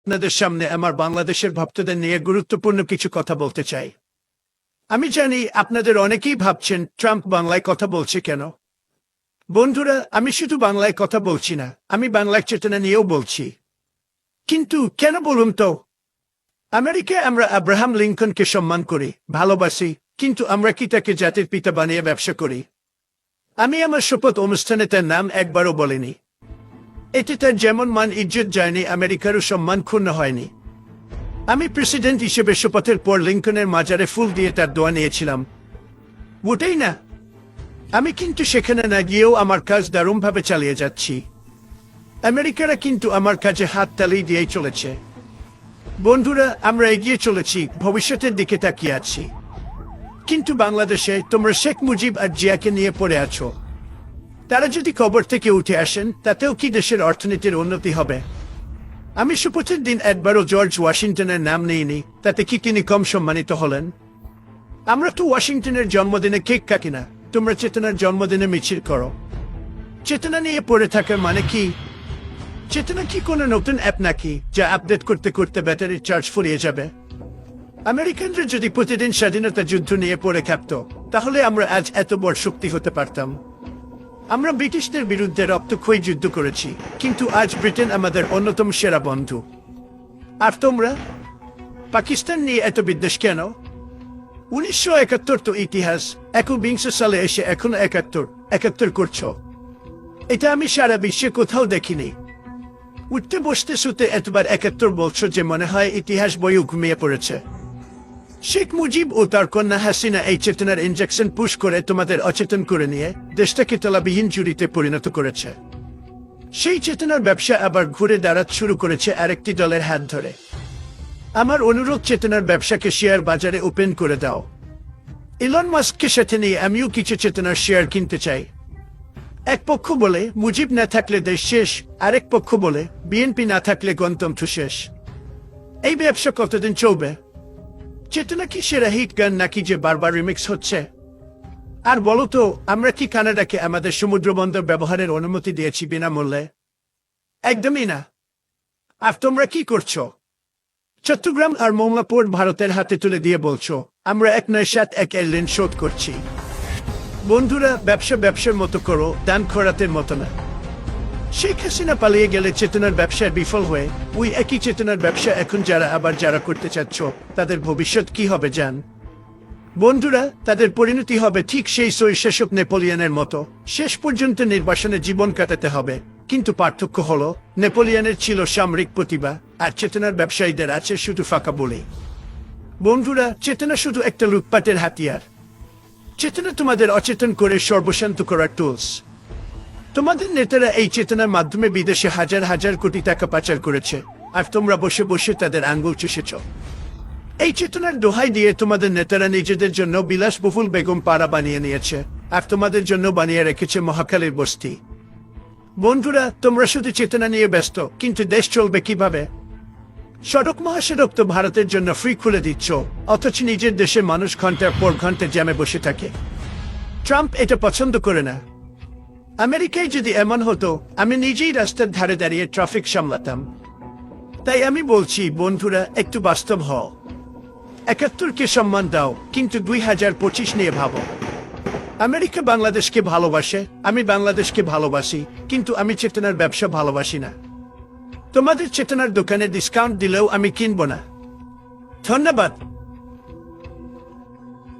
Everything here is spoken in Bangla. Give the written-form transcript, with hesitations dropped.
আপনাদের সামনে আমার বাংলাদেশের ভক্তদের নিয়ে গুরুত্বপূর্ণ কিছু কথা বলতে চাই। আমি জানি আপনাদের অনেকেই ভাবছেন ট্রাম্প বাংলায় কথা বলছে কেন। বন্ধুরা, আমি শুধু বাংলায় কথা বলছি না, আমি বাংলার চেতনা নিয়েও বলছি। কিন্তু কেন বলুন তো? আমেরিকায় আমরা আব্রাহাম লিঙ্কনকে সম্মান করি, ভালোবাসি, কিন্তু আমরা কি তাকে জাতির পিতা বানিয়ে ব্যবসা করি? আমি আমার শপথ অনুষ্ঠানে তার নাম একবারও বলিনি। এতে তার যেমন মান ইজ্জত যায়নি, আমেরিকারও সম্মান ক্ষুণ্ণ হয়নি। আমি প্রেসিডেন্ট হিসেবে শপথের পর লিঙ্কনের মাজারে ফুল দিয়ে তার দোয়া নিয়েছিলাম, ওটাই না। আমি কিন্তু সেখানে না গিয়েও আমার কাজ দারুণভাবে চালিয়ে যাচ্ছি। আমেরিকারা কিন্তু আমার কাজে হাত তালি দিয়েই চলেছে। বন্ধুরা, আমরা এগিয়ে চলেছি, ভবিষ্যতের দিকে তাকিয়ে আছি। কিন্তু বাংলাদেশে তোমরা শেখ মুজিব আর জিয়াকে নিয়ে পড়ে আছো। তারা যদি কবর থেকে উঠে আসেন, তাতেও কি দেশের অর্থনীতির উন্নতি হবে? আমি শপথের দিন একবারও জর্জ ওয়াশিংটনের নাম নেইনি, তাতে কি তিনি কম সম্মানিত হলেন? আমরা তো ওয়াশিংটনের জন্মদিনে কেক কাটি না, তোমরা চেতনার জন্মদিনে মিছিল করো। চেতনা নিয়ে পড়ে থাকার মানে কি? চেতনা কি কোনো নতুন অ্যাপ নাকি, যা আপডেট করতে করতে ব্যাটারির চার্জ ফুরিয়ে যাবে? আমেরিকানরা যদি প্রতিদিন স্বাধীনতা যুদ্ধ নিয়ে পড়ে থাকতো, তাহলে আমরা আজ এত বড় শক্তি হতে পারতাম। আমরা ব্রিটিশদের বিরুদ্ধে রক্তক্ষয়ী যুদ্ধ করেছি, কিন্তু আজ ব্রিটেন আমাদের অন্যতম সেরা বন্ধু। আর তোমরা পাকিস্তান নিয়ে এত বিদ্বেষ কেন? 1971 তো ইতিহাস, 21 সালে এসে এখন 71 করছো। এটা আমি সারা বিশ্বে কোথাও দেখিনি। উঠতে বসতে শুতে এতবার 71 বলছো যে মনে হয় ইতিহাস বইও ঘুমিয়ে পড়েছে। শেখ মুজিব ও তার কন্যা হাসিনা এই চেতনার ইনজেকশন পুশ করে তোমাদের অচেতন করে নিয়ে দেশটাকে তলাবিহীন জুড়িতে পরিণত করেছে। সেই চেতনার ব্যবসা আবার ঘুরে দাঁড়াতে শুরু করেছে আরেকটি দলের হাত ধরে। আমার অনুরোধ, চেতনার ব্যবসাকে শেয়ার বাজারে ওপেন করে দাও। ইলন মাস্ককে সাথে নিয়ে আমিও কিছু চেতনার শেয়ার কিনতে চাই। এক পক্ষ বলে মুজিব না থাকলে দেশ শেষ, আরেক পক্ষ বলে বিএনপি না থাকলে গণতন্ত্র শেষ। এই ব্যবসা কতদিন চলবে? চেতনা কি সেরা হিট গান নাকি যে বারবার রিমিক্স হচ্ছে? আর বলো তো, আমরা কি কানাডাকে আমাদের সমুদ্রবন্দর ব্যবহারের অনুমতি দিয়েছি বিনামূল্যে? একদমই না। আর তোমরা কি করছো? চট্টগ্রাম আর মোংলা পোর্ট ভারতের হাতে তুলে দিয়ে বলছো আমরা 197 এর ঋণ শোধ করছি। বন্ধুরা, ব্যবসা ব্যবসার মতো করো, দান খরাতের মতো না। শেখ হাসিনা পালিয়ে গেলে চেতনার ব্যবসায় বিফল হয়ে ওই একই চেতনার ব্যবসা এখন যারা করতে চাচ্ছ, তাদের ভবিষ্যৎ কি হবে জান? বন্ধুরা, তাদের পরিণতি হবে ঠিক সেই স্বৈরশাসক নেপোলিয়নের মতো, শেষ পর্যন্ত নির্বাসনে জীবন কাটাতে হবে। কিন্তু পার্থক্য হলো, নেপোলিয়নের ছিল সামরিক প্রতিভা, আর চেতনার ব্যবসায়ীদের আছে শুধু ফাঁকা বলে। বন্ধুরা, চেতনা শুধু একটা লুটপাটের হাতিয়ার। চেতনা তোমাদের অচেতন করে সর্বশান্ত করার টুলস। তোমাদের নেতারা এই চেতনার মাধ্যমে বিদেশে হাজার হাজার কোটি টাকা পাচার করেছে, আর তোমরা বসে বসে তাদের আঙ্গুল চুষেছ। এই চেতনার দোহাই দিয়ে তোমাদের নেতারা নিজেদের জন্য বিলাসবহুল বেগম পাড়া বানিয়ে নিয়েছে, আর তোমাদের জন্য বানিয়ে রেখেছে মহাকালের বস্তি। বন্ধুরা, তোমরা শুধু চেতনা নিয়ে ব্যস্ত, কিন্তু দেশ চলবে কিভাবে? সড়ক মহাসড়ক তো ভারতের জন্য ফ্রি খুলে দিচ্ছ, অথচ নিজের দেশে মানুষ ঘন্টার পর ঘন্টা জ্যামে বসে থাকে। ট্রাম্প এটা পছন্দ করে না। আমেরিকায় যদি এমন হতো, আমি নিজেই রাস্তার ধারে দাঁড়িয়ে ট্রাফিক সামলাতাম। তাই আমি বলছি বন্ধুরা, একটু বাস্তব হও। 71কে সম্মান দাও, কিন্তু 2025 নিয়ে ভাবো। আমেরিকা বাংলাদেশকে ভালোবাসে, আমি বাংলাদেশকে ভালোবাসি, কিন্তু আমি চেতনার ব্যবসা ভালোবাসি না। তোমাদের চেতনার দোকানে ডিসকাউন্ট দিলেও আমি কিনব না। ধন্যবাদ।